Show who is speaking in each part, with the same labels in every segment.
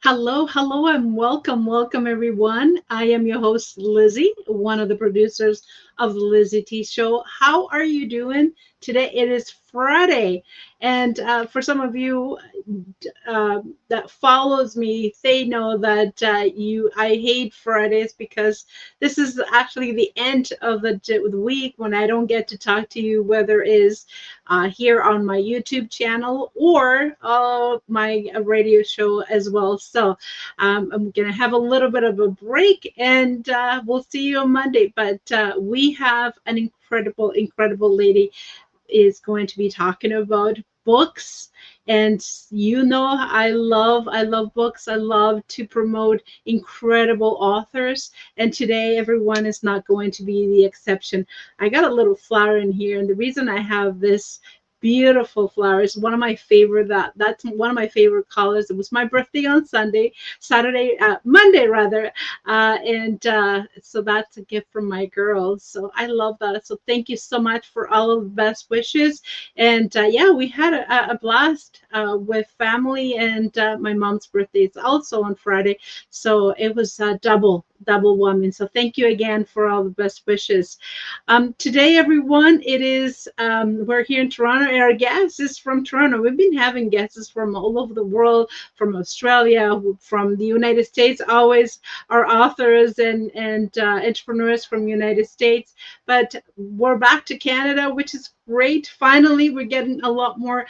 Speaker 1: Hello, hello, and welcome, everyone. I am your host, Lizzie, one of the producers of the LizyT show. How are you doing today? It is Friday, and for some of you that follows me, they know that I hate Fridays because this is actually the end of the week when I don't get to talk to you, whether it is here on my YouTube channel or my radio show as well. So I'm going to have a little bit of a break and we'll see you on Monday. But we have an incredible lady is going to be talking about books. And I love books. I love to promote incredible authors, and today everyone is not going to be the exception. I got a little flower in here, and the reason I have this beautiful flower is one of my favorite, that's one of my favorite colors. It was my birthday on Monday rather, and so that's a gift from my girls. So I love that. So thank you so much for all of the best wishes. And yeah, we had a blast with family, and my mom's birthday is also on Friday. So it was double whammy. So thank you again for all the best wishes. Today, everyone, we're here in Toronto. Our guest is from Toronto. We've been having guests from all over the world, from Australia, from the United States, always our authors and entrepreneurs from United States. But we're back to Canada, which is great. Finally, we're getting a lot more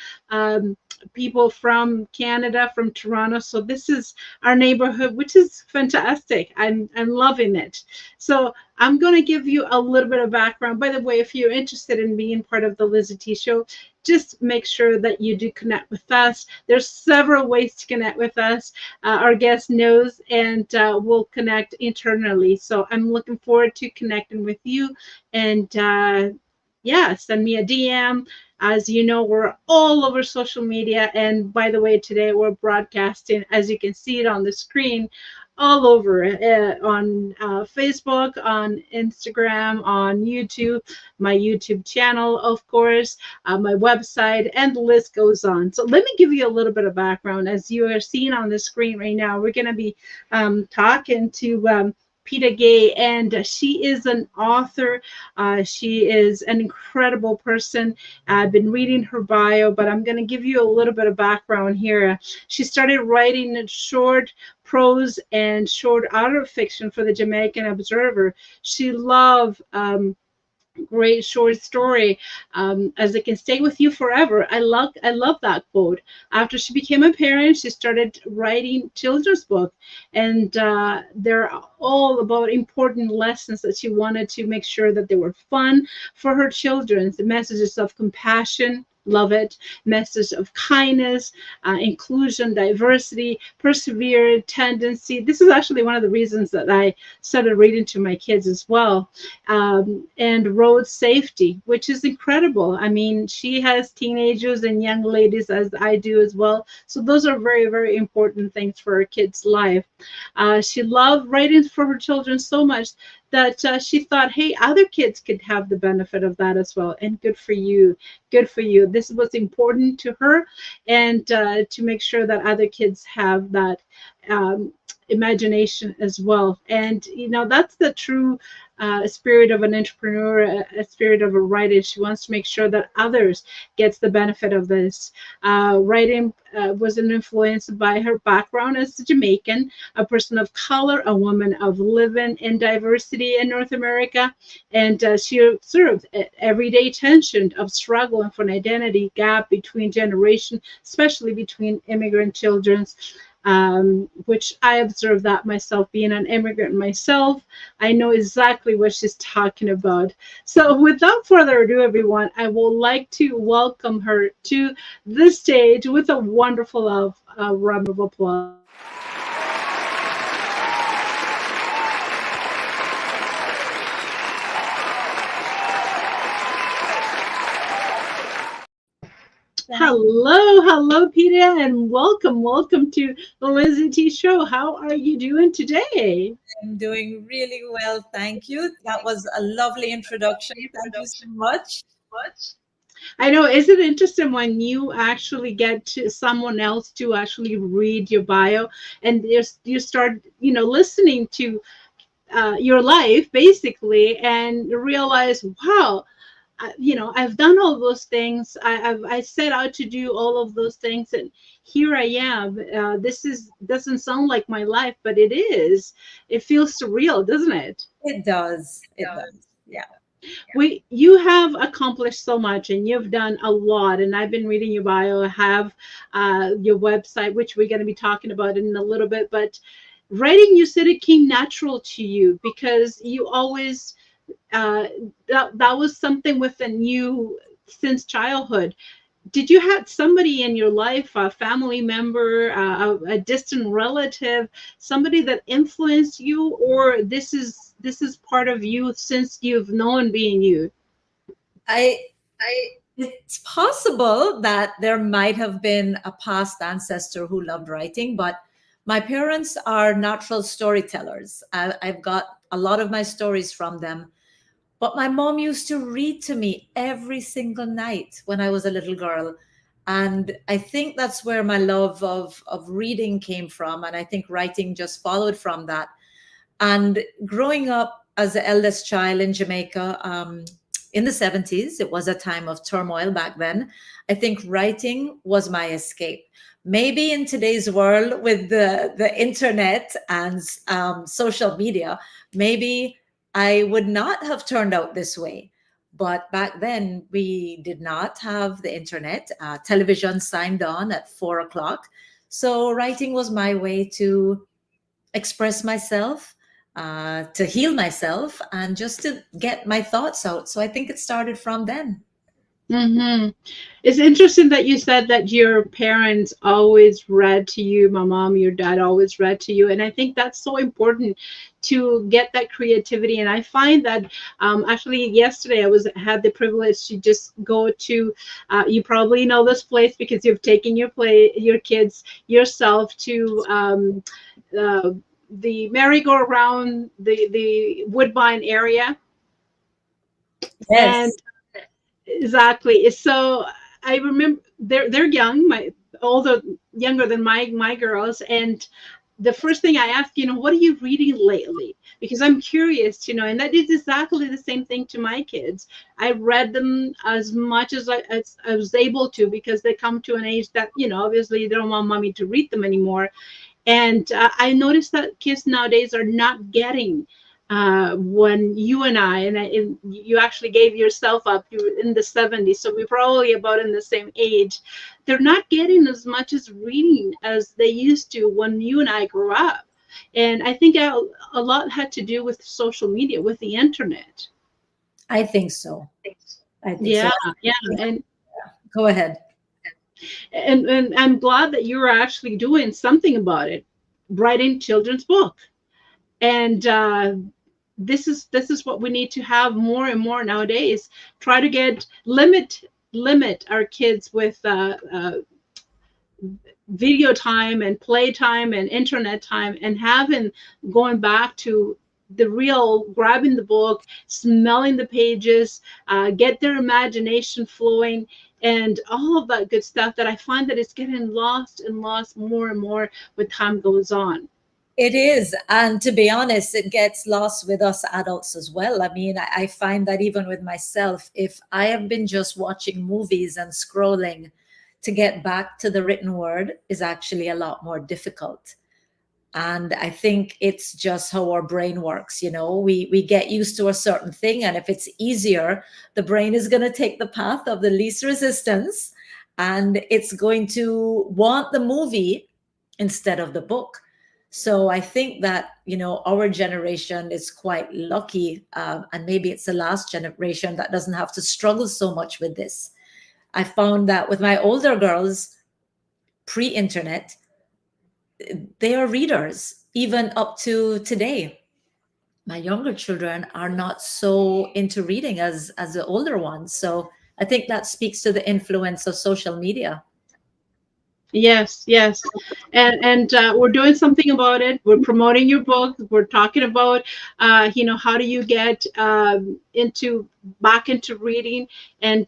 Speaker 1: people from Canada, from Toronto. So this is our neighborhood, which is fantastic. I'm loving it. So I'm going to give you a little bit of background. By the way, if you're interested in being part of the LizyT show, just make sure that you do connect with us. There's several ways to connect with us. Our guest knows, and we'll connect internally. So I'm looking forward to connecting with you. And yeah, send me a DM. As you know, we're all over social media. And by the way, today we're broadcasting, as you can see it on the screen, all over on Facebook, on Instagram, on YouTube, my YouTube channel, of course, my website, and the list goes on. So let me give you a little bit of background. As you are seeing on the screen right now, we're going to be talking to Petaga, and she is an author. She is an incredible person. I've been reading her bio, but I'm going to give you a little bit of background here. She started writing short prose and short auto fiction for the Jamaican Observer. She loved great short story, as it can stay with you forever. I love that quote. After she became a parent, she started writing children's book, and they're all about important lessons that she wanted to make sure that they were fun for her children. The messages of compassion, love it, message of kindness, inclusion, diversity, persevere, tendency. This is actually one of the reasons that I started reading to my kids as well. And road safety, which is incredible. I mean, she has teenagers and young ladies, as I do as well. So those are very important things for her kids' life. She loved writing for her children so much that she thought, hey, other kids could have the benefit of that as well. And good for you. Good for you. This is what's important to her, and to make sure that other kids have that imagination as well. And that's the true spirit of an entrepreneur, a spirit of a writer. She wants to make sure that others gets the benefit of this. Writing was an influence by her background as a Jamaican, a person of color, a woman of living in diversity in North America, and she observed everyday tension of struggle for an identity gap between generations, especially between immigrant children, which I observed that myself, being an immigrant myself. I know exactly what she's talking about. So without further ado, everyone, I would like to welcome her to the stage with a wonderful round of applause. Hello, Peter, and welcome to the LizyT show. How are you doing today?
Speaker 2: I'm doing really well, thank you. That was a lovely introduction. Thank you so much.
Speaker 1: I know. Is it interesting when you actually get to someone else to actually read your bio, and you start, listening to your life basically, and realize, wow, I've done all those things. I set out to do all of those things, and here I am. This is doesn't sound like my life, but it is. It feels surreal, doesn't it?
Speaker 2: It does. It does. Yeah.
Speaker 1: You have accomplished so much, and you've done a lot, and I've been reading your bio. I have your website, which we're going to be talking about in a little bit. But writing, you said it came natural to you because you always that was something within you since childhood. Did you have somebody in your life, a family member, a distant relative, somebody that influenced you, or this is part of you since you've known being you?
Speaker 2: I It's possible that there might have been a past ancestor who loved writing, but my parents are natural storytellers. I've got a lot of my stories from them. But my mom used to read to me every single night when I was a little girl. And I think that's where my love of reading came from. And I think writing just followed from that. And growing up as the eldest child in Jamaica in the 70s, it was a time of turmoil back then. I think writing was my escape. Maybe in today's world with the internet and social media, maybe I would not have turned out this way. But back then, we did not have the internet. Television signed on at 4 o'clock. So writing was my way to express myself, to heal myself, and just to get my thoughts out. So I think it started from then.
Speaker 1: Mm-hmm. It's interesting that you said that your parents always read to you, my mom, your dad always read to you. And I think that's so important to get that creativity. And I find that actually yesterday had the privilege to just go to, you probably know this place because you've taken your kids yourself to uh, the merry-go-round, the Woodbine area. And
Speaker 2: Yes.
Speaker 1: exactly. So I remember they're young, my older younger than my girls, and the first thing I ask, what are you reading lately? Because I'm curious to know, and that is exactly the same thing to my kids. I read them as much as I was able to because they come to an age that obviously they don't want mommy to read them anymore. And I noticed that kids nowadays are not getting when you and you actually gave yourself up, you were in the 70s, so we're probably about in the same age. They're not getting as much as reading as they used to when you and I grew up. And I think a lot had to do with social media, with the internet.
Speaker 2: I think so. I think so.
Speaker 1: Yeah, yeah. And
Speaker 2: Go ahead.
Speaker 1: and I'm glad that you're actually doing something about it, writing children's book. And this is what we need to have more and more nowadays. Try to limit our kids with video time and play time and internet time, and having going back to the real, grabbing the book, smelling the pages, get their imagination flowing, and all of that good stuff that I find that it's getting lost and lost more and more with time goes on.
Speaker 2: It is. And to be honest, it gets lost with us adults as well. I mean, I find that even with myself, if I have been just watching movies and scrolling, to get back to the written word is actually a lot more difficult. And I think it's just how our brain works. We get used to a certain thing, and if it's easier, the brain is going to take the path of the least resistance, and it's going to want the movie instead of the book. So I think that our generation is quite lucky, and maybe it's the last generation that doesn't have to struggle so much with this. I found that with my older girls, pre-internet, they are readers, even up to today. My younger children are not so into reading as the older ones. So I think that speaks to the influence of social media.
Speaker 1: Yes, yes, and we're doing something about it. We're promoting your book. We're talking about, how do you get into back into reading, and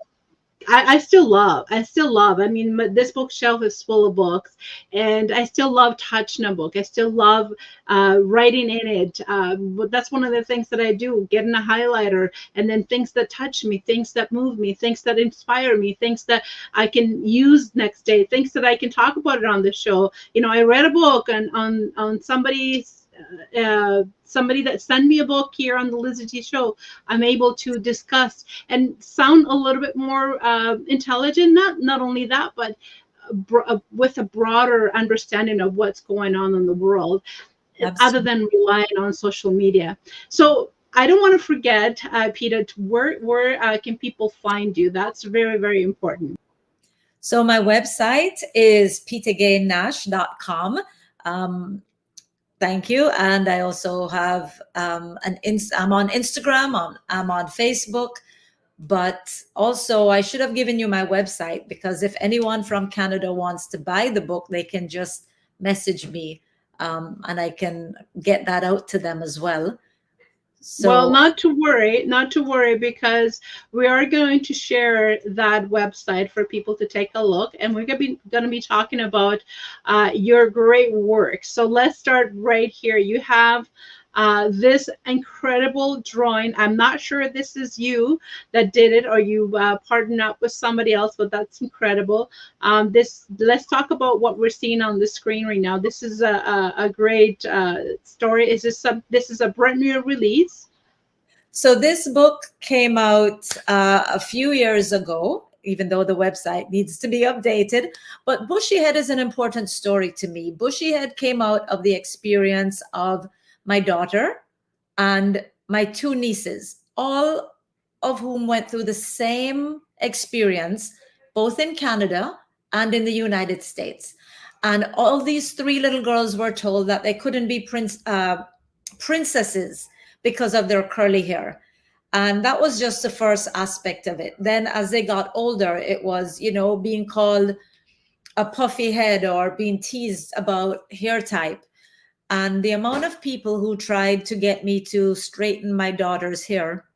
Speaker 1: I still love. I mean, this bookshelf is full of books, and I still love touching a book. I still love writing in it. But that's one of the things that I do: getting a highlighter, and then things that touch me, things that move me, things that inspire me, things that I can use next day, things that I can talk about it on the show. You know, I read a book on somebody's. Somebody that sent me a book here on the LizyT show, I'm able to discuss and sound a little bit more intelligent. Not only that, but with a broader understanding of what's going on in the world, other
Speaker 2: Absolutely.
Speaker 1: than relying on social media. So I don't want to forget, Peter, where can people find you? That's very, very important.
Speaker 2: So my website is petagayenash.com. Um, Thank you. And I also have I'm on Instagram, I'm on Facebook, but also I should have given you my website, because if anyone from Canada wants to buy the book, they can just message me, and I can get that out to them as well.
Speaker 1: Well,
Speaker 2: So,
Speaker 1: not to worry, because we are going to share that website for people to take a look, and we're going to be talking about your great work. So let's start right here. You have this incredible drawing. I'm not sure if this is you that did it, or you partnered up with somebody else, but that's incredible. This Let's talk about what we're seeing on the screen right now. This is a great story. This is a brand new release?
Speaker 2: so this book came out a few years ago, even though the website needs to be updated. But Bushyhead is an important story to me. Bushyhead came out of the experience of my daughter and my two nieces, all of whom went through the same experience, both in Canada and in the United States. And all these three little girls were told that they couldn't be princesses because of their curly hair. And that was just the first aspect of it. Then, as they got older, it was, being called a puffy head or being teased about hair type. And the amount of people who tried to get me to straighten my daughter's hair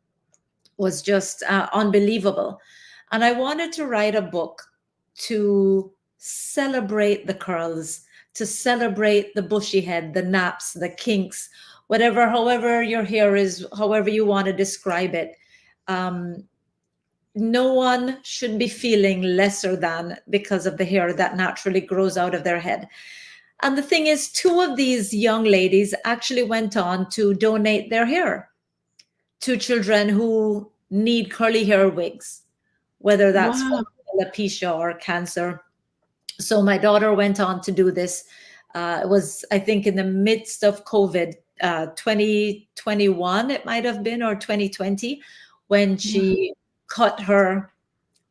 Speaker 2: was just unbelievable. And I wanted to write a book to celebrate the curls, to celebrate the bushy head, the naps, the kinks, whatever, however your hair is, however you want to describe it. Um, no one should be feeling lesser than because of the hair that naturally grows out of their head. And the thing is, two of these young ladies actually went on to donate their hair to children who need curly hair wigs, whether that's from
Speaker 1: Wow.
Speaker 2: alopecia or cancer. So my daughter went on to do this. It was, I think, in the midst of COVID, 2021, it might have been, or 2020, when she cut her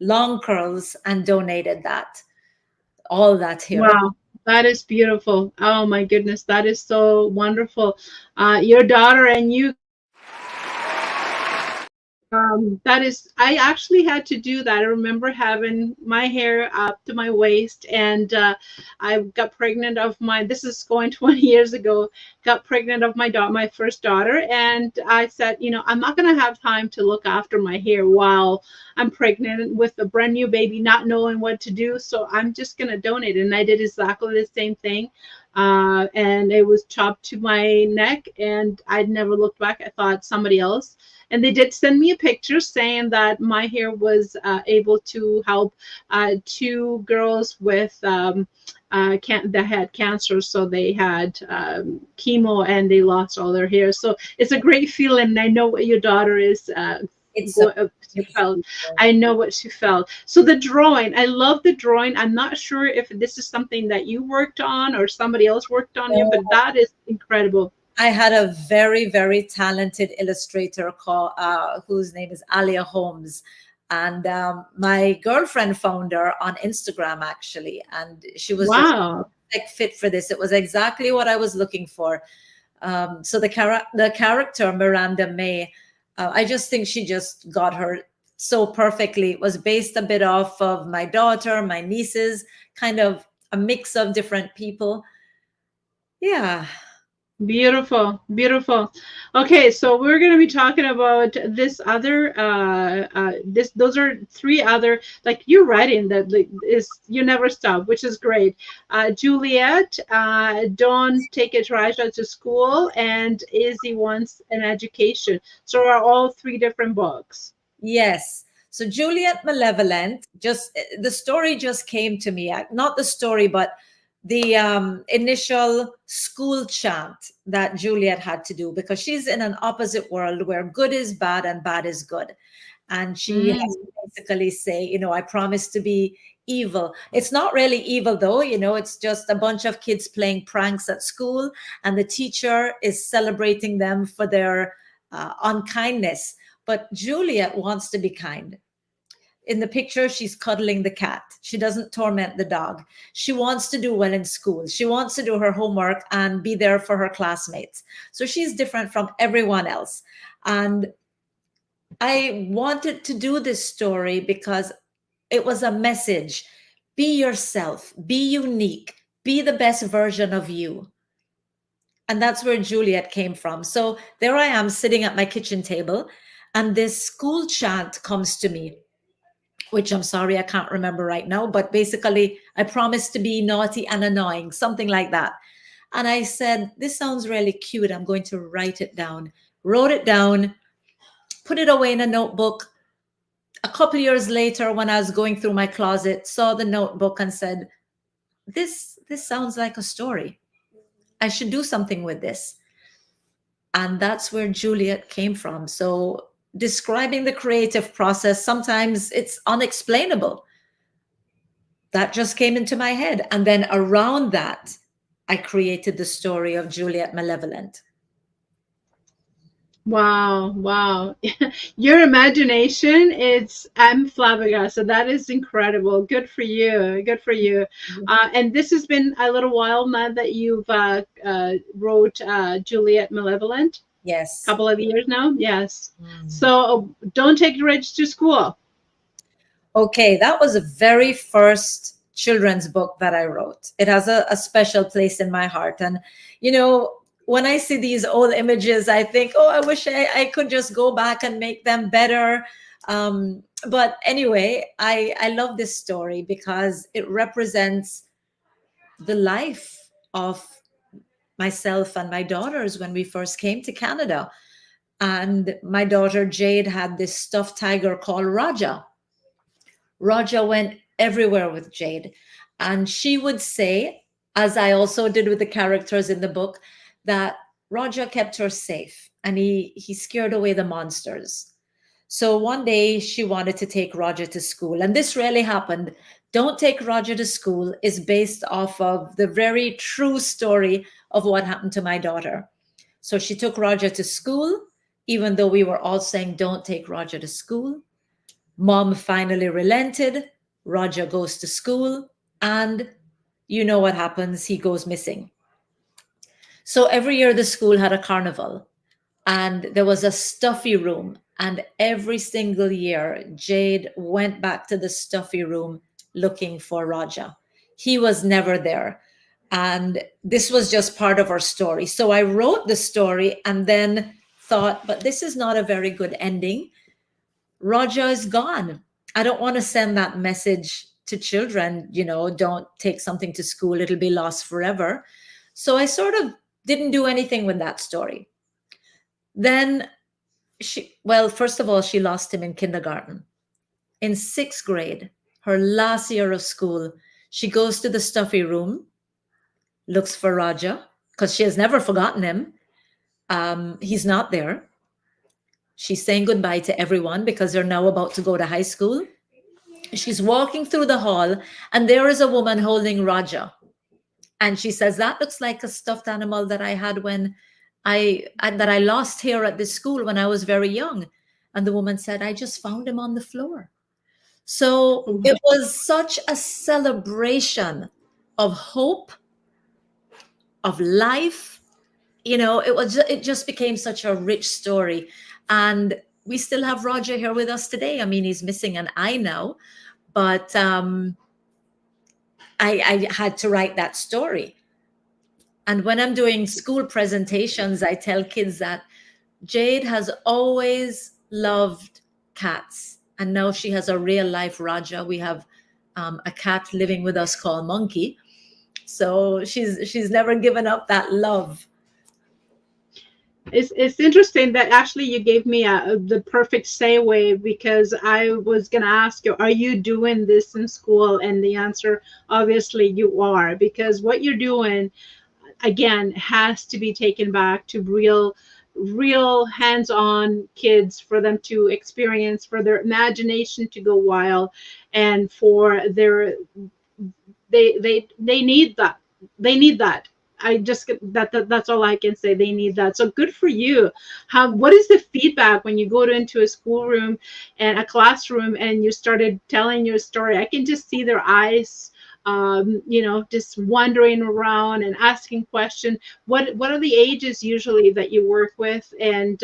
Speaker 2: long curls and donated all that hair.
Speaker 1: Wow, that is beautiful. Oh my goodness, that is so wonderful. Your daughter and you, that is, I actually had to do that. I remember having my hair up to my waist, and I got pregnant of this is going 20 years ago, got pregnant of my daughter, my first daughter. And I said, I'm not going to have time to look after my hair while I'm pregnant with a brand new baby, not knowing what to do. So I'm just going to donate. And I did exactly the same thing. And it was chopped to my neck, and I'd never looked back. I thought somebody else. And they did send me a picture saying that my hair was able to help two girls with that had cancer. So they had chemo, and they lost all their hair. So it's a great feeling. I know what your daughter is.
Speaker 2: It's a
Speaker 1: She felt. I know what she felt. So the drawing, I love the drawing. I'm not sure if this is something that you worked on or somebody else worked on it, but that is incredible.
Speaker 2: I had a very, very talented illustrator whose name is Alia Holmes. And my girlfriend found her on Instagram, actually. And she was just
Speaker 1: Wow.
Speaker 2: like fit for this. It was exactly what I was looking for. So the character, Miranda May, I just think she just got her so perfectly. It was based a bit off of my daughter, my nieces, kind of a mix of different people. Yeah.
Speaker 1: Beautiful, beautiful. Okay, so we're going to be talking about this other this those are three other, like you're writing that, like, is you never stop, which is great. Juliet, Don't Take It Raja to School, and Izzy Wants an Education. So are all three different books.
Speaker 2: Yes. So Juliet Malevolent, just the story just came to me. Not the story, but the initial school chant that Juliet had to do, because she's in an opposite world where good is bad and bad is good. And she has to
Speaker 1: Mm.
Speaker 2: basically say, I promise to be evil. It's not really evil though, it's just a bunch of kids playing pranks at school, and the teacher is celebrating them for their unkindness. But Juliet wants to be kind. In the picture, she's cuddling the cat. She doesn't torment the dog. She wants to do well in school. She wants to do her homework and be there for her classmates. So she's different from everyone else. And I wanted to do this story because it was a message. Be yourself, be unique, be the best version of you. And that's where Juliet came from. So there I am sitting at my kitchen table, and this school chant comes to me, which I'm sorry, I can't remember right now, but basically, I promised to be naughty and annoying, something like that. And I said, this sounds really cute. I'm going to write it down. Wrote it down, put it away in a notebook. A couple years later, when I was going through my closet, saw the notebook and said, this sounds like a story. I should do something with this. And that's where Juliet came from. So describing the creative process, sometimes it's unexplainable. That just came into my head. And then around that, I created the story of Juliet Malevolent.
Speaker 1: Wow, wow. Your imagination, it's I'm flabbergasted. That is incredible. Good for you. Good for you. And this has been a little while now that you've wrote Juliet Malevolent.
Speaker 2: Yes.
Speaker 1: Couple of years now. Yes.
Speaker 2: Mm.
Speaker 1: So Don't Take Your Rich to School.
Speaker 2: Okay, that was the very first children's book that I wrote. It has a special place in my heart. And, when I see these old images, I think, oh, I wish I could just go back and make them better. But anyway, I love this story because it represents the life of myself and my daughters when we first came to Canada. And my daughter Jade had this stuffed tiger called Raja. Raja went everywhere with Jade. And she would say, as I also did with the characters in the book, that Raja kept her safe and he scared away the monsters. So one day she wanted to take Raja to school. And this really happened. Don't Take Raja to School is based off of the very true story of what happened to my daughter. So she took Raja to school, even though we were all saying, don't take Raja to school. Mom finally relented. Raja goes to school, and you know what happens. He goes missing. So every year the school had a carnival, and there was a stuffy room. And every single year, Jade went back to the stuffy room looking for Raja. He was never there. And this was just part of our story. So I wrote the story and then thought, but this is not a very good ending. Raja is gone. I don't want to send that message to children, don't take something to school, it'll be lost forever. So I sort of didn't do anything with that story. Then first of all, she lost him in kindergarten. In sixth grade, her last year of school, she goes to the stuffy room, looks for Raja, because she has never forgotten him. He's not there. She's saying goodbye to everyone because they're now about to go to high school. She's walking through the hall, and there is a woman holding Raja. And she says, that looks like a stuffed animal that I had when that I lost here at this school when I was very young. And the woman said, I just found him on the floor. So it was such a celebration of hope, of life. It just became such a rich story. And we still have Raja here with us today. I mean, he's missing an eye now, but I had to write that story. And when I'm doing school presentations, I tell kids that Jade has always loved cats. And now she has a real life Raja. We have a cat living with us called Monkey. So she's never given up that love.
Speaker 1: It's interesting that actually you gave me the perfect segue, because I was going to ask you, are you doing this in school? And the answer, obviously, you are, because what you're doing, again, has to be taken back to real hands-on kids, for them to experience, for their imagination to go wild, and for their they need that. They need that. I just that's all I can say. They need that. So good for you. How, what is the feedback when you go into a schoolroom and a classroom and you started telling your story? I can just see their eyes, just wandering around and asking questions. What are the ages usually that you work with, and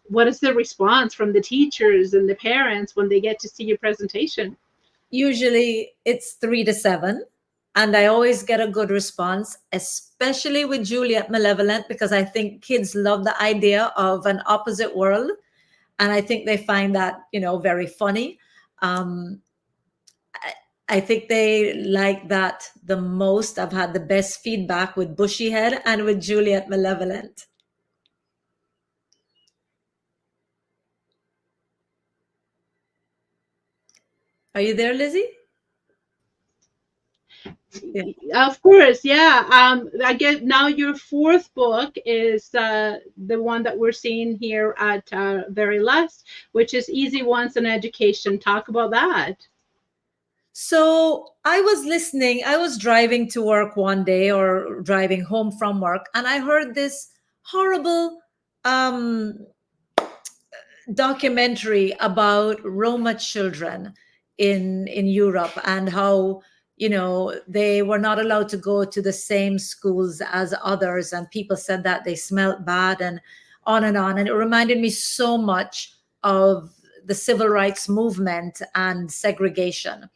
Speaker 1: what is the response from the teachers and the parents when they get to see your presentation?
Speaker 2: Usually it's 3 to 7. And I always get a good response, especially with Juliet Malevolent, because I think kids love the idea of an opposite world. And I think they find that, very funny. Um, I think they like that the most. I've had the best feedback with Bushy Head and with Juliet Malevolent. Are you there, Lizzie? Yeah.
Speaker 1: Of course, yeah. I guess now your fourth book is the one that we're seeing here at very last, which is Easy Ones and Education. Talk about that.
Speaker 2: So I was driving to work one day or driving home from work, and I heard this horrible um, documentary about Roma children in Europe, and how they were not allowed to go to the same schools as others, and people said that they smelled bad, and on and on. And it reminded me so much of the civil rights movement and segregation.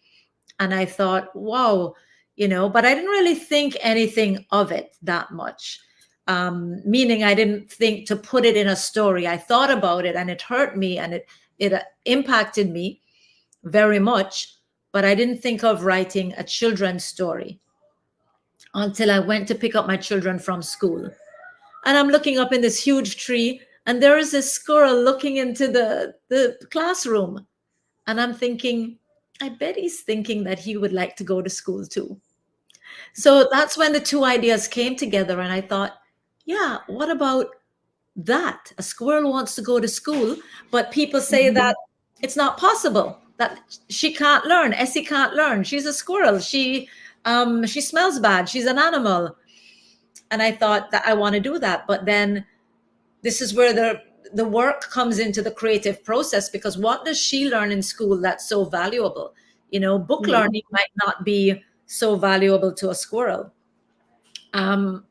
Speaker 2: And I thought, wow, but I didn't really think anything of it that much. Meaning I didn't think to put it in a story. I thought about it, and it hurt me, and it impacted me very much, but I didn't think of writing a children's story until I went to pick up my children from school. And I'm looking up in this huge tree, and there is a squirrel looking into the classroom. And I'm thinking, I bet he's thinking that he would like to go to school too. So that's when the two ideas came together. And I thought, yeah, what about that? A squirrel wants to go to school, but people say
Speaker 1: Mhm.
Speaker 2: that it's not possible, that she can't learn. Essie can't learn. She's a squirrel. She smells bad. She's an animal. And I thought that I want to do that. But then this is where the work comes into the creative process, because what does she learn in school that's so valuable? Book
Speaker 1: Yeah.
Speaker 2: learning might not be so valuable to a squirrel. um,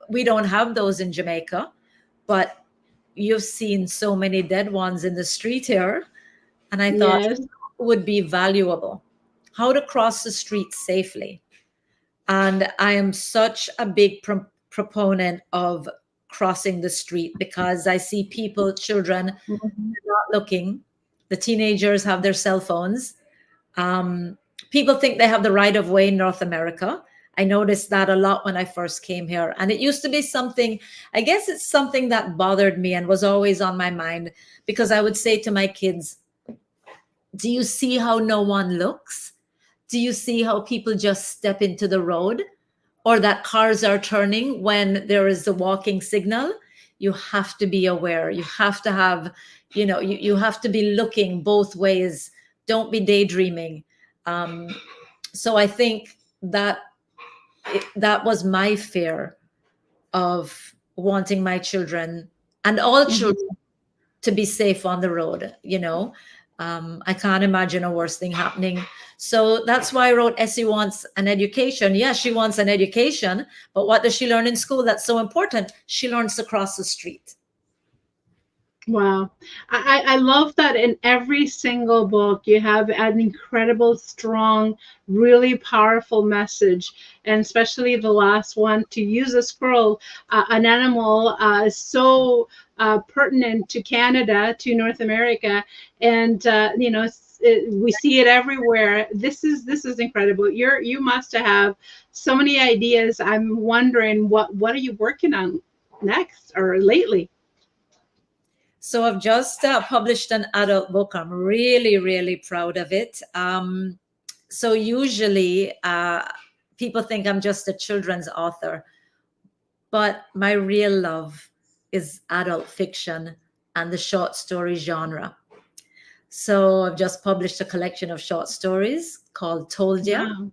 Speaker 2: we don't have those in Jamaica, but you've seen so many dead ones in the street here, and I thought
Speaker 1: Yes.
Speaker 2: would be valuable how to cross the street safely. And I am such a big proponent of crossing the street, because I see people, children,
Speaker 1: Mhm.
Speaker 2: not looking. The teenagers have their cell phones. Um, People think they have the right of way in North America. I noticed that a lot when I first came here. And it used to be something, I guess it's something that bothered me and was always on my mind, because I would say to my kids, do you see how no one looks? Do you see how people just step into the road, or that cars are turning when there is a walking signal? You have to be aware. You have to have, you have to be looking both ways. Don't be daydreaming. Um, so I think that that was my fear of wanting my children and all children
Speaker 1: Mhm.
Speaker 2: to be safe on the road. I can't imagine a worse thing happening. So that's why I wrote Essie wants an education. Yeah, she wants an education, but what does she learn in school that's so important? She learns to cross the street.
Speaker 1: Wow. I love that in every single book you have an incredible, strong, really powerful message. And especially the last one, to use a squirrel, an animal so pertinent to Canada, to North America. And, we see it everywhere. This is incredible. You must have so many ideas. I'm wondering what are you working on next or lately?
Speaker 2: So I've just published an adult book. I'm really, really proud of it. So usually people think I'm just a children's author, but my real love is adult fiction and the short story genre. So I've just published a collection of short stories called Told Ya,
Speaker 1: Wow.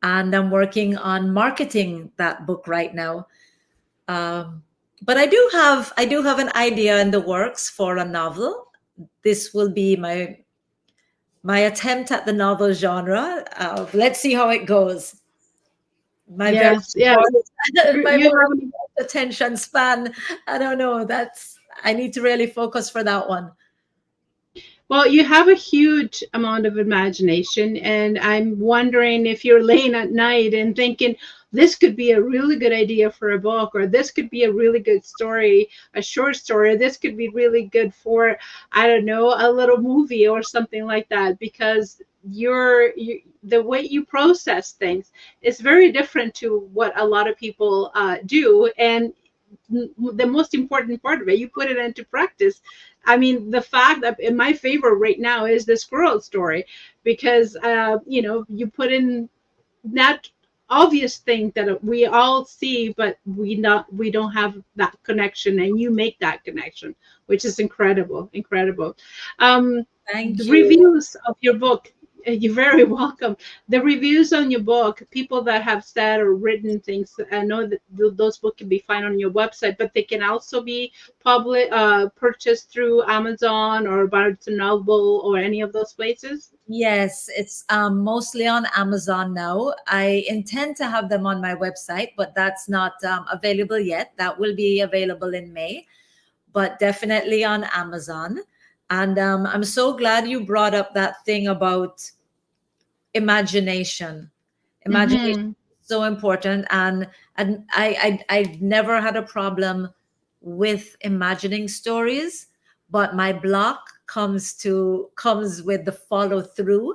Speaker 2: and I'm working on marketing that book right now. Um, but I do have an idea in the works for a novel. This will be my attempt at the novel genre. Let's see how it goes. My very
Speaker 1: Yes, yeah.
Speaker 2: short, my
Speaker 1: You
Speaker 2: very
Speaker 1: have
Speaker 2: short attention span. I don't know. I need to really focus for that one.
Speaker 1: well, you have a huge amount of imagination, and I'm wondering if you're laying at night and thinking this could be a really good idea for a book, or this could be a really good story, a short story, or this could be really good for, I don't know, a little movie or something like that, because the way you process things is very different to what a lot of people do. And the most important part of it, you put it into practice. I mean, the fact that in my favor right now is the squirrel story, because you put in that obvious thing that we all see, but we don't have that connection, and you make that connection, which is incredible, incredible. The
Speaker 2: Thank you.
Speaker 1: reviews of your book, you're very welcome. The reviews on your book, people that have said or written things, I know that those books can be found on your website, but they can also be purchased through Amazon or Barnes and Noble or any of those places.
Speaker 2: Yes, it's mostly on Amazon now. I intend to have them on my website, but that's not available yet. That will be available in May, but definitely on Amazon. And I'm so glad you brought up that thing about imagination. Imagination
Speaker 1: Mm-hmm.
Speaker 2: is so important, and I've never had a problem with imagining stories, but my block comes with the follow through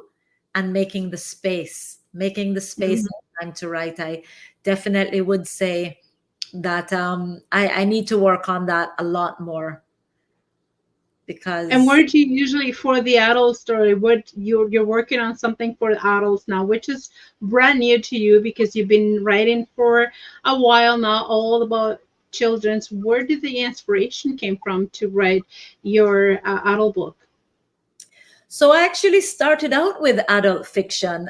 Speaker 2: and making the space
Speaker 1: Mm-hmm.
Speaker 2: and time to write. I definitely would say that I need to work on that a lot more
Speaker 1: And
Speaker 2: because
Speaker 1: where do you usually for the adult story? What you're working on something for adults now, which is brand new to you because you've been writing for a while now, all about children's. Where did the inspiration came from to write your adult book?
Speaker 2: So I actually started out with adult fiction.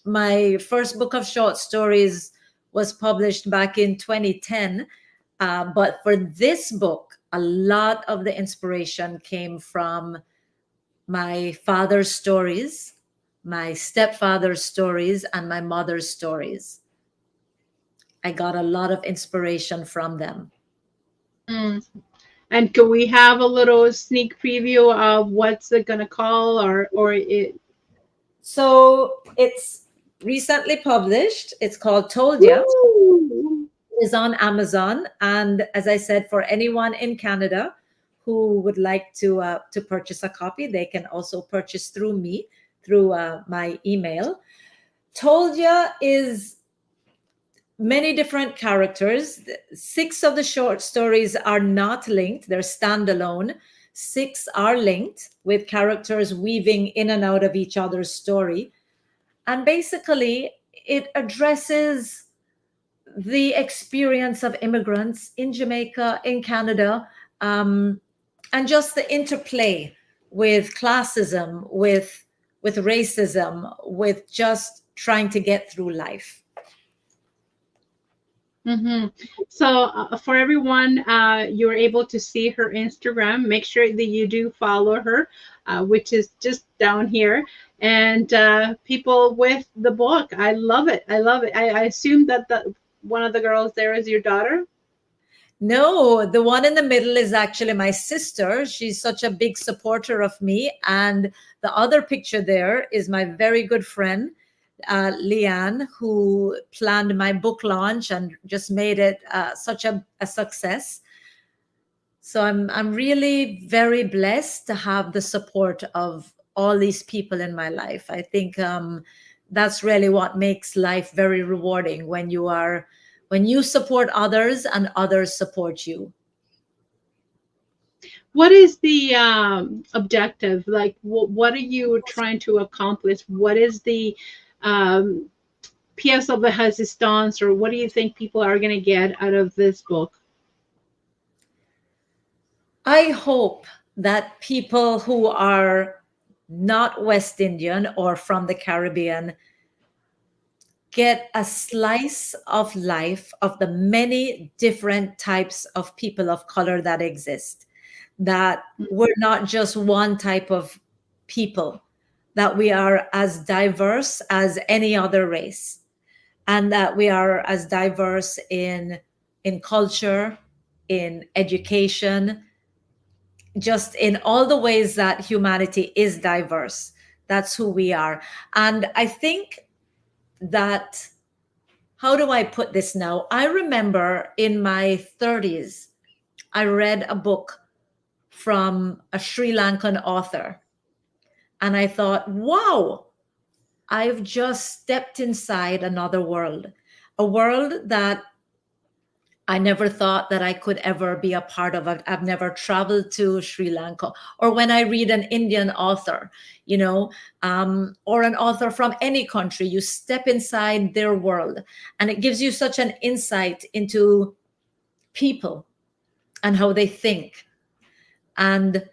Speaker 2: My first book of short stories was published back in 2010. But for this book, a lot of the inspiration came from my father's stories, my stepfather's stories, and my mother's stories. I got a lot of inspiration from them.
Speaker 1: Mm. And can we have a little sneak preview of what's it gonna call or it?
Speaker 2: So it's recently published. It's called Told Ya.
Speaker 1: Woo!
Speaker 2: Is on Amazon. And as I said, for anyone in Canada who would like to purchase a copy, they can also purchase through me through my email. Told Ya is many different characters. Six of the short stories are not linked; they're standalone. Six are linked with characters weaving in and out of each other's story, and basically it addresses the experience of immigrants in Jamaica, in Canada, and just the interplay with classism, with racism, with just trying to get through life.
Speaker 1: Mm-hmm. So for everyone, you're able to see her Instagram. Make sure that you do follow her, which is just down here. And people with the book, I love it. I love it. I assume that one of the girls there is your daughter.
Speaker 2: No, the one in the middle is actually my sister. She's such a big supporter of me. And the other picture there is my very good friend, Leanne, who planned my book launch and just made it such a success. So I'm really very blessed to have the support of all these people in my life. I think that's really what makes life very rewarding when you support others and others support you.
Speaker 1: What is the objective? Like, what are you trying to accomplish? What is the um, pièce of the resistance, or what do you think people are going to get out of this book?
Speaker 2: I hope that people who are not West Indian or from the Caribbean get a slice of life of the many different types of people of color that exist. That we're not just one type of people, that we are as diverse as any other race, and that we are as diverse in culture, in education, just in all the ways that humanity is diverse. That's who we are. And I think that, how do I put this now? I remember in my 30s, I read a book from a Sri Lankan author. And I thought, wow, I've just stepped inside another world, a world that I never thought that I could ever be a part of. I've never traveled to Sri Lanka. Or when I read an Indian author, or an author from any country, you step inside their world, and it gives you such an insight into people and how they think. And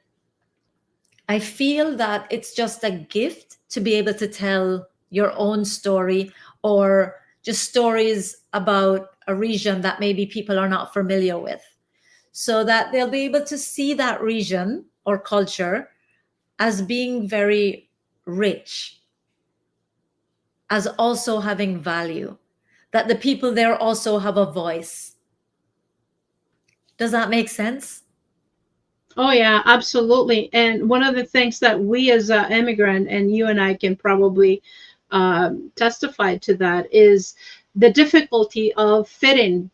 Speaker 2: I feel that it's just a gift to be able to tell your own story, or just stories about a region that maybe people are not familiar with, so that they'll be able to see that region or culture as being very rich, as also having value, that the people there also have a voice. Does that make sense?
Speaker 1: Oh yeah, absolutely. And one of the things that we as an immigrant, and you and I can probably testify to that, is the difficulty of fitting.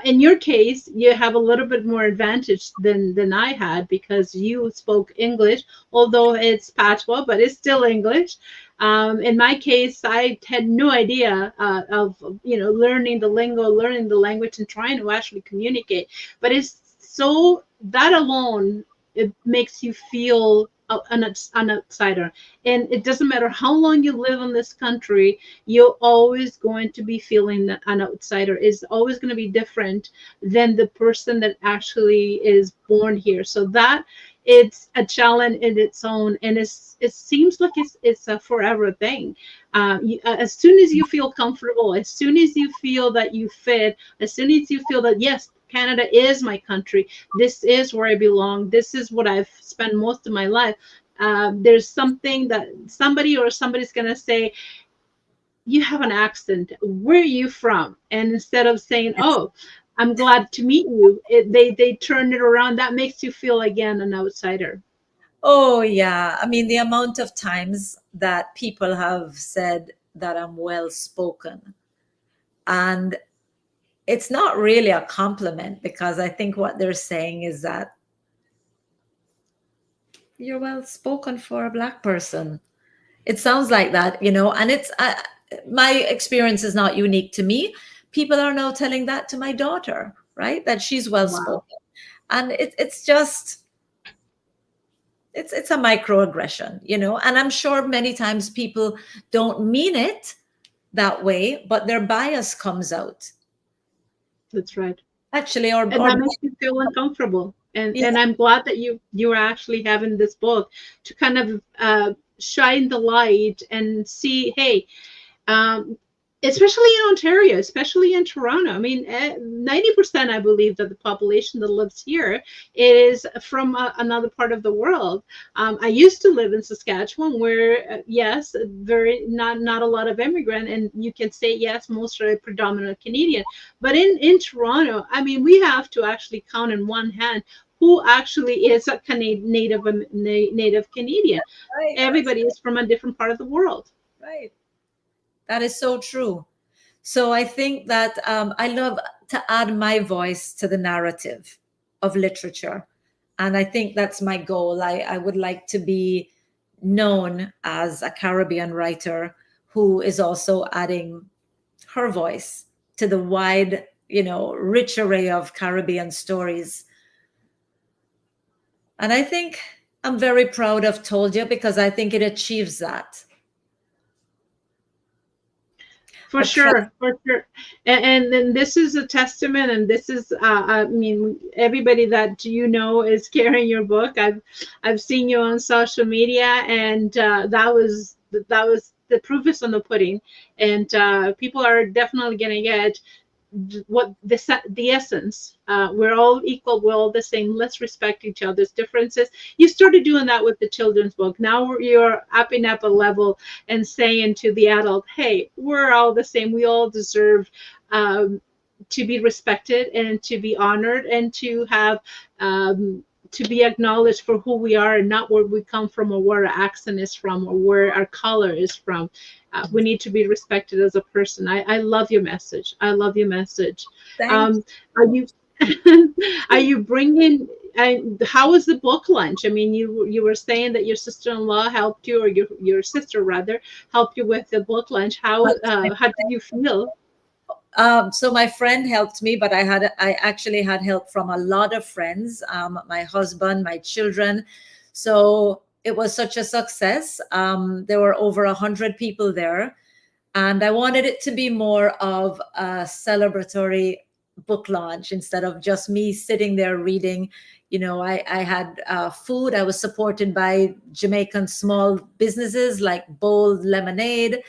Speaker 1: In your case, you have a little bit more advantage than I had, because you spoke English, although it's patois, but it's still English. In my case, I had no idea of learning the lingo, learning the language, and trying to actually communicate. But it's so that alone, it makes you feel an outsider. And it doesn't matter how long you live in this country, you're always going to be feeling that an outsider is always going to be different than the person that actually is born here. So that it's a challenge in its own, and it seems like it's a forever thing. As soon as you feel comfortable, as soon as you feel that you fit, as soon as you feel that yes, Canada is my country, this is where I belong, this is what I've spent most of my life, there's something that somebody's going to say, you have an accent, where are you from? And instead of saying, oh, I'm glad to meet you, they turn it around. That makes you feel again an outsider.
Speaker 2: Oh, yeah. I mean, the amount of times that people have said that I'm well spoken. And it's not really a compliment, because I think what they're saying is that you're well spoken for a Black person. It sounds like that, and it's my experience is not unique to me. People are now telling that to my daughter, right? That she's well
Speaker 1: Wow.
Speaker 2: spoken. And it's just, it's a microaggression, and I'm sure many times people don't mean it that way, but their bias comes out.
Speaker 1: That's right.
Speaker 2: Actually, or
Speaker 1: And that makes you feel uncomfortable.
Speaker 2: yeah.
Speaker 1: And I'm glad that you are actually having this book to kind of shine the light and see, hey, um, especially in Ontario, especially in Toronto. I mean, 90%, I believe, that the population that lives here is from another part of the world. I used to live in Saskatchewan, where yes, very not a lot of immigrant, and you can say yes, most are predominant Canadian. But in Toronto, I mean, we have to actually count in one hand who actually is a native Canadian.
Speaker 2: Right, that's
Speaker 1: Everybody is from a different part of the world.
Speaker 2: right. That is so true. So I think that I love to add my voice to the narrative of literature. And I think that's my goal. I would like to be known as a Caribbean writer who is also adding her voice to the wide, rich array of Caribbean stories. And I think I'm very proud of Told You because I think it achieves that.
Speaker 1: For
Speaker 2: A trust.
Speaker 1: sure, for sure. And then this is a testament, and this is, I mean, everybody that you know is carrying your book. I've seen you on social media, and that was the proof is on the pudding, and people are definitely gonna get what the essence. We're all equal, we're all the same, let's respect each other's differences. You started doing that with the children's book. Now you're upping up a level and saying to the adult, hey, we're all the same, we all deserve to be respected and to be honored and to be acknowledged for who we are and not where we come from or where our accent is from or where our color is from. We need to be respected as a person. I love your message. I love your message.
Speaker 2: Thank
Speaker 1: Um, are you are you bringing? How was the book lunch? I mean, you were saying that your sister-in-law helped you, or your sister rather helped you with the book lunch. How did you feel?
Speaker 2: So my friend helped me, but I actually had help from a lot of friends, my husband, my children. So it was such a success. There were over 100 people there, and I wanted it to be more of a celebratory book launch instead of just me sitting there reading. I had food. I was supported by Jamaican small businesses like Bold Lemonade,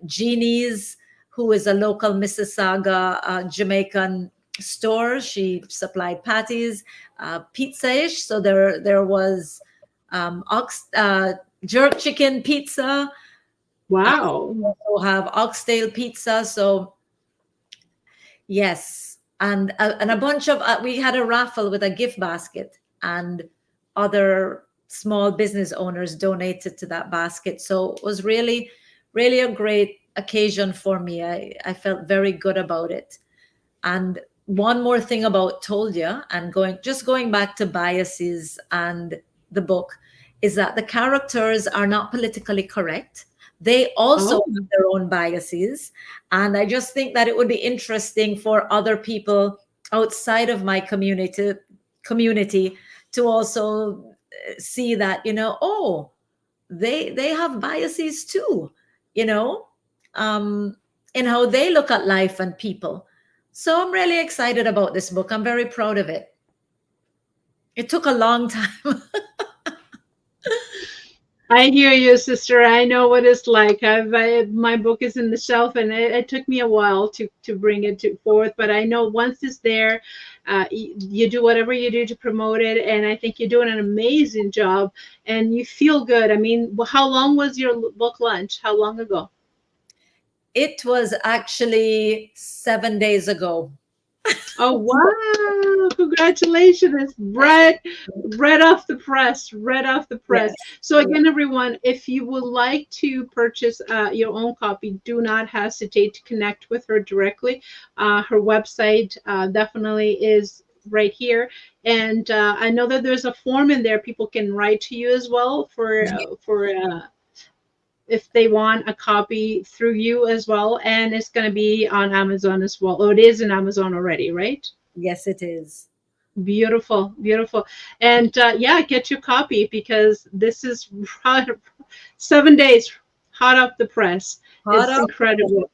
Speaker 2: Jeannie's, who is a local Mississauga Jamaican store. She supplied patties, pizza-ish. So there was jerk chicken pizza.
Speaker 1: Wow.
Speaker 2: We also have oxtail pizza. So yes, and a bunch of we had a raffle with a gift basket, and other small business owners donated to that basket. So it was really, really a great occasion for me. I felt very good about it. And one more thing about Told Ya, and going back to biases and the book, is that the characters are not politically correct. They also
Speaker 1: Oh,
Speaker 2: have their own biases. And I just think that it would be interesting for other people outside of my community to also see that, oh, they have biases too, you know, um, in how they look at life and people. So I'm really excited about this book. I'm very proud of it. It took a long time.
Speaker 1: I hear you, sister. I know what it's like. My book is in the shelf, and it took me a while to bring it to forth. But I know once it's there, you do whatever you do to promote it, and I think you're doing an amazing job, and you feel good. I mean, how long was your book lunch? How long ago?
Speaker 2: It was actually 7 days ago.
Speaker 1: Oh wow! Congratulations! It's right off the press, right off the press.
Speaker 2: Yes.
Speaker 1: So again, everyone, if you would like to purchase your own copy, do not hesitate to connect with her directly. Her website definitely is right here, and I know that there's a form in there. People can write to you as well for if they want a copy through you as well, and it's going to be on Amazon as well. Oh, it is in Amazon already, right?
Speaker 2: Yes, it is.
Speaker 1: Beautiful, beautiful. And yeah, get your copy because this is hot, 7 days hot off the press.
Speaker 2: Hot
Speaker 1: It's
Speaker 2: up.
Speaker 1: incredible.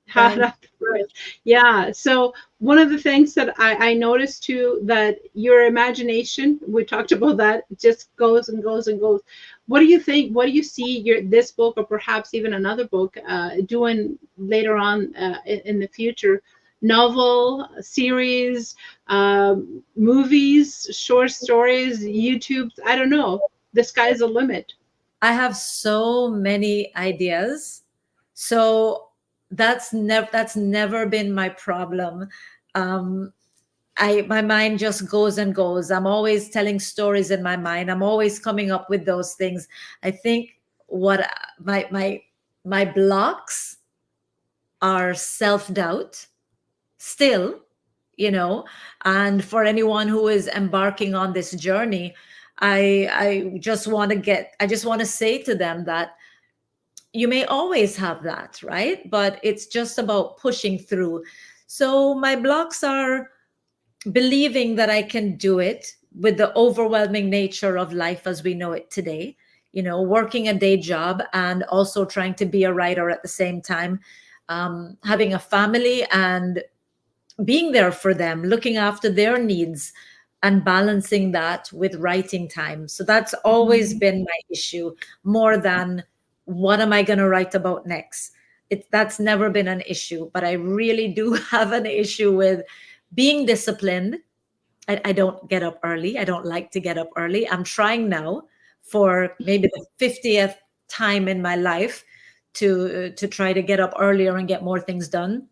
Speaker 1: Hot
Speaker 2: Thank
Speaker 1: off the press. Yeah. So one of the things that I noticed too, that your imagination, we talked about that, it just goes and goes and goes. What do you think? What do you see your this book, or perhaps even another book, doing later on in the future? Novel, series, movies, short stories, YouTube. I don't know. The sky's the limit.
Speaker 2: I have so many ideas. So that's never been my problem. Um, my mind just goes and goes. I'm always telling stories in my mind. I'm always coming up with those things. I think what my blocks are self-doubt still, you know, and for anyone who is embarking on this journey, I just want to say to them that you may always have that, right? But it's just about pushing through. So my blocks are believing that I can do it with the overwhelming nature of life as we know it today, you know, working a day job and also trying to be a writer at the same time, having a family and being there for them, looking after their needs and balancing that with writing time. So that's always
Speaker 1: Mhm.
Speaker 2: been my issue more than what am I going to write about next. That's never been an issue, but I really do have an issue with being disciplined. I don't get up early. I don't like to get up early. I'm trying now for maybe the 50th time in my life to try to get up earlier and get more things done,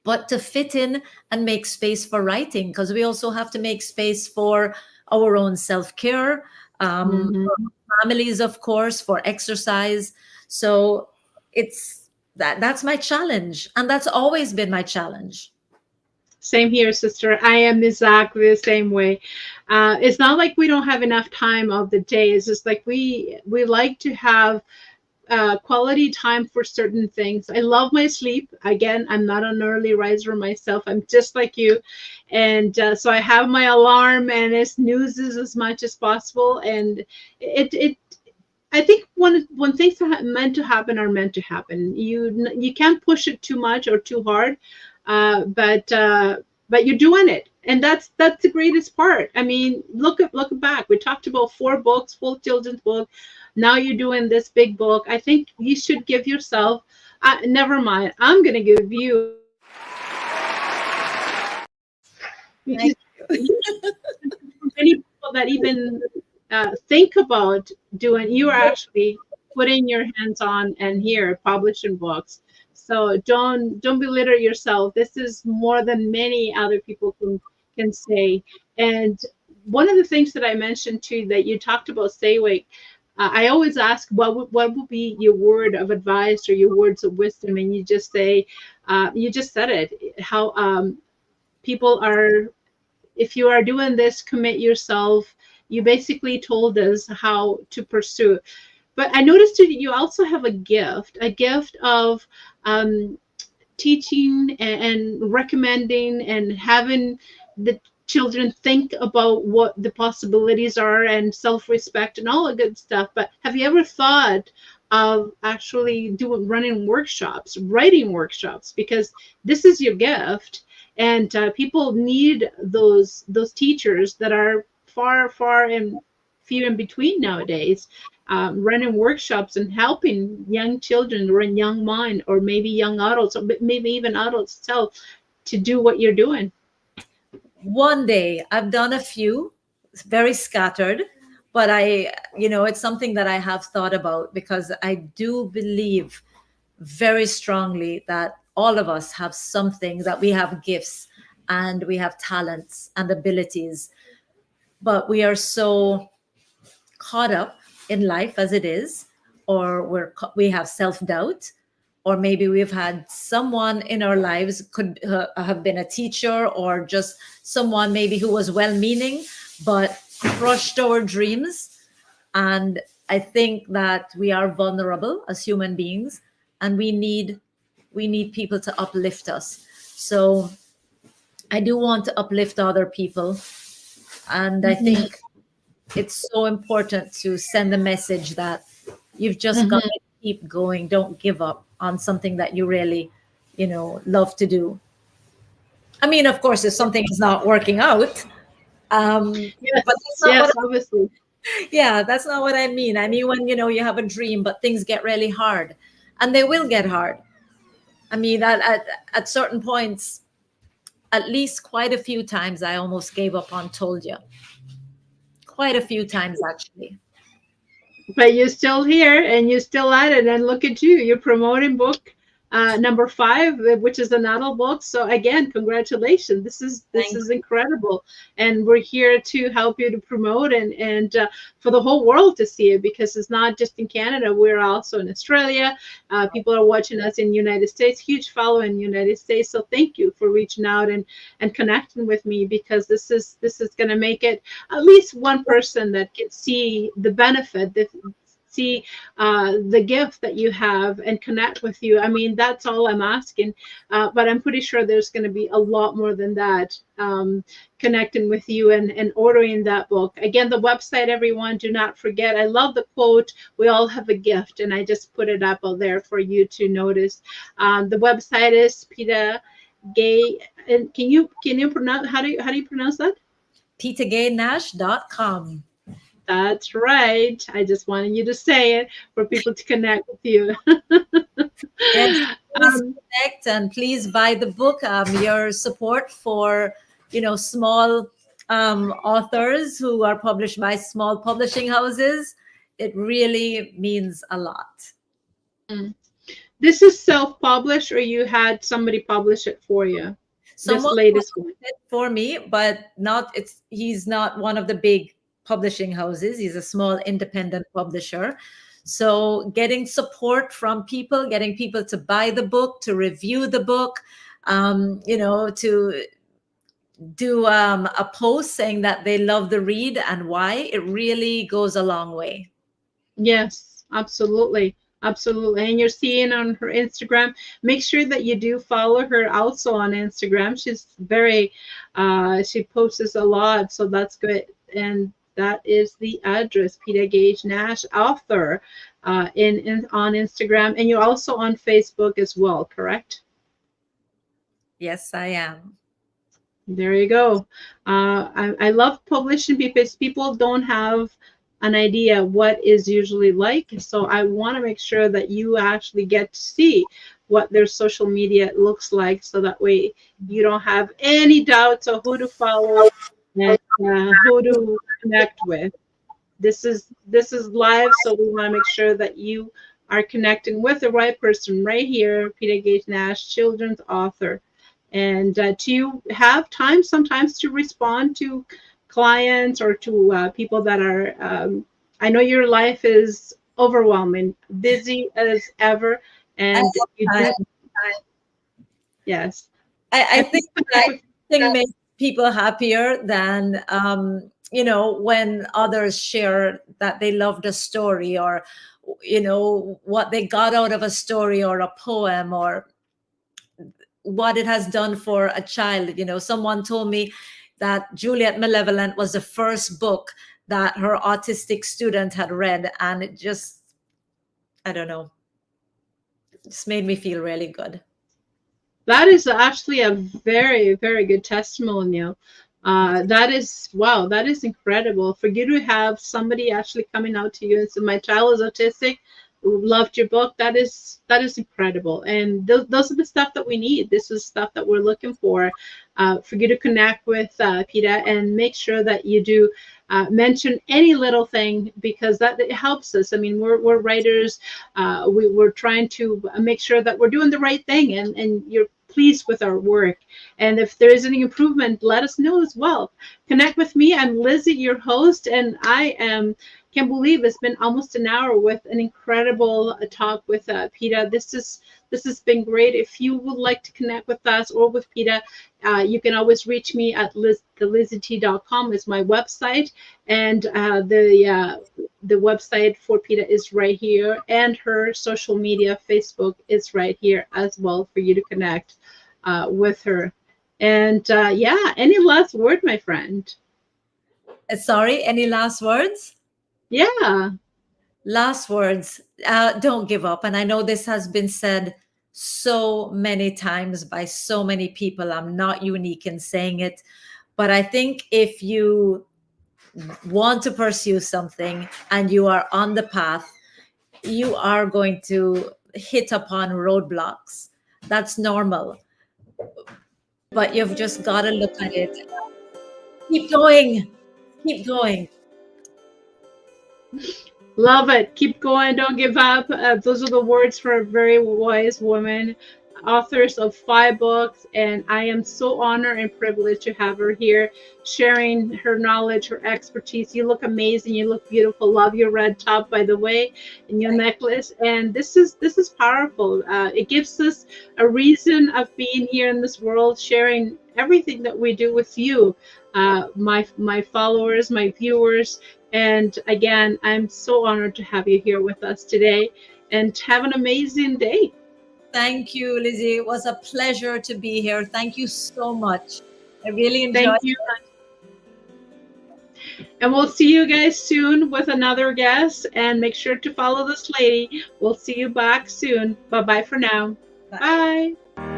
Speaker 2: but to fit in and make space for writing, because we also have to make space for our own self-care,
Speaker 1: Mhm.
Speaker 2: for families, of course, for exercise. So it's that's my challenge, and that's always been my challenge.
Speaker 1: Same here, sister. I am exactly the same way. It's not like we don't have enough time of the day. It's just like we like to have quality time for certain things. I love my sleep. Again, I'm not an early riser myself. I'm just like you, and so I have my alarm and it snoozes as much as possible. And it I think when things are meant to happen are meant to happen. You can't push it too much or too hard, but you're doing it, and that's the greatest part. I mean, look back. We talked about 4 books, full children's book. Now you're doing this big book. I think you should give yourself. Never mind. I'm gonna give you.
Speaker 2: Thank
Speaker 1: You many people that even think about doing, you are actually putting your hands on and here publishing books. So don't belittle yourself. This is more than many other people can say. And one of the things that I mentioned too, that you talked about, stay awake. I always ask what would be your word of advice or your words of wisdom, and you just say, you just said it. How people are, if you are doing this, commit yourself. You basically told us how to pursue. But I noticed too that you also have a gift of um, teaching and recommending and having the children think about what the possibilities are and self-respect and all the good stuff. But have you ever thought of actually doing running workshops, writing workshops? Because this is your gift, and people need those teachers that are far and few in between nowadays, running workshops and helping young children or in young mind, or maybe young adults, or maybe even adults itself, to do what you're doing.
Speaker 2: One day I've done a few, very scattered, but it's something that I have thought about because I do believe very strongly that all of us have something, that we have gifts and we have talents and abilities, but we are so caught up in life as it is, or we have self-doubt, or maybe we've had someone in our lives, could have been a teacher or just someone maybe who was well-meaning but crushed our dreams. And I think that we are vulnerable as human beings, and we need people to uplift us. So I do want to uplift other people, and I
Speaker 1: Mhm.
Speaker 2: think it's so important to send a message that you've just got
Speaker 1: Mhm.
Speaker 2: to keep going. Don't give up on something that you really, love to do. I mean, of course, if something is not working out, but
Speaker 1: Yes,
Speaker 2: that's not what
Speaker 1: yes, obviously.
Speaker 2: Yeah, that's not what I mean. I mean, when, you have a dream, but things get really hard, and they will get hard. I mean, at certain points, at least quite a few times, I almost gave up on Told You. Quite a few times, actually.
Speaker 1: But you're still here and you're still at it. And look at you, you're promoting book number 5, which is an adult book. So again, congratulations. This
Speaker 2: Thank
Speaker 1: is incredible, and we're here to help you to promote and for the whole world to see it, because it's not just in Canada. We're also in Australia. People are watching us in United States. Huge following in United States. So thank you for reaching out and connecting with me, because this is going to make it at least one person that can see the benefit, see the gift that you have and connect with you. I mean, that's all I'm asking. But I'm pretty sure there's going to be a lot more than that, connecting with you and ordering that book. Again, the website, everyone, do not forget. I love the quote, we all have a gift. And I just put it up out there for you to notice. The website is Peta Gay. And can you pronounce, how do you pronounce that?
Speaker 2: PetagaYenash.com.
Speaker 1: That's right. I just wanted you to say it for people to connect with you.
Speaker 2: Yes, please
Speaker 1: um,
Speaker 2: connect and please buy the book. Your support for, small authors who are published by small publishing houses, it really means a lot.
Speaker 1: this is self-published, or you had somebody publish it for you? This
Speaker 2: Someone
Speaker 1: latest one.
Speaker 2: published it for me, but not it's he's not one of the big publishing houses. He's a small independent publisher. So getting support from people, getting people to buy the book, to review the book, to do a post saying that they love the read and why, it really goes a long way.
Speaker 1: Yes, absolutely. Absolutely. And you're seeing on her Instagram, make sure that you do follow her also on Instagram. She's very, she posts a lot, so that's good. And that is the address, Petaga Yenash, author, in on Instagram. And you're also on Facebook as well, correct?
Speaker 2: Yes, I am.
Speaker 1: There you go. I love publishing because people don't have an idea what is usually like. So I want to make sure that you actually get to see what their social media looks like, so that way you don't have any doubts of who to follow and who to connect with. This is live, so we want to make sure that you are connecting with the right person right here. Peter Gage Nash, children's author. And do you have time sometimes to respond to clients or to people that are, I know your life is overwhelming, busy as ever,
Speaker 2: I
Speaker 1: and you do,
Speaker 2: have
Speaker 1: yes.
Speaker 2: I
Speaker 1: And please
Speaker 2: think
Speaker 1: connect
Speaker 2: that
Speaker 1: with,
Speaker 2: thing makes people happier than when others share that they loved a story, or what they got out of a story or a poem, or what it has done for a child. Someone told me that Juliet Malevolent was the first book that her autistic student had read, and it just, I don't know, just made me feel really good.
Speaker 1: that is actually a very, very good testimonial. That is, wow, that is incredible. For you to have somebody actually coming out to you and say, "My child is autistic, loved your book." That is incredible, and those are the stuff that we need. This is stuff that we're looking for you to connect with PETA, and make sure that you do mention any little thing, because that it helps us. I mean, we're writers. We're trying to make sure that we're doing the right thing, and you're pleased with our work. And if there is any improvement, let us know as well. Connect with me. I'm Lizzie, your host, and I am can't believe it's been almost an hour with an incredible talk with PETA. This has been great. If you would like to connect with us or with PETA, you can always reach me at LizyT.com is my website, and the website for PETA is right here, and her social media, Facebook, is right here as well for you to connect with her. And yeah, any last word, my friend?
Speaker 2: Sorry, any last words?
Speaker 1: Yeah.
Speaker 2: Last words. Don't give up. And I know this has been said so many times by so many people. I'm not unique in saying it. But I think if you want to pursue something and you are on the path, you are going to hit upon roadblocks. That's normal. But you've just got to look at it. Keep going. Keep going.
Speaker 1: Love it. Keep going. Don't give up. Those are the words for a very wise woman, authors of 5 books. And I am so honored and privileged to have her here, sharing her knowledge, her expertise. You look amazing. You look beautiful. Love your red top, by the way, and your necklace. And this is powerful. It gives us a reason of being here in this world, sharing everything that we do with you, my followers, my viewers. And again, I'm so honored to have you here with us today, and have an amazing day.
Speaker 2: Thank you, Lizzie. It was a pleasure to be here. Thank you so much. I really enjoyed
Speaker 1: Thank you. And we'll see you guys soon with another guest. And make sure to follow this lady. We'll see you back soon. Bye bye for now.
Speaker 2: it.
Speaker 1: Bye.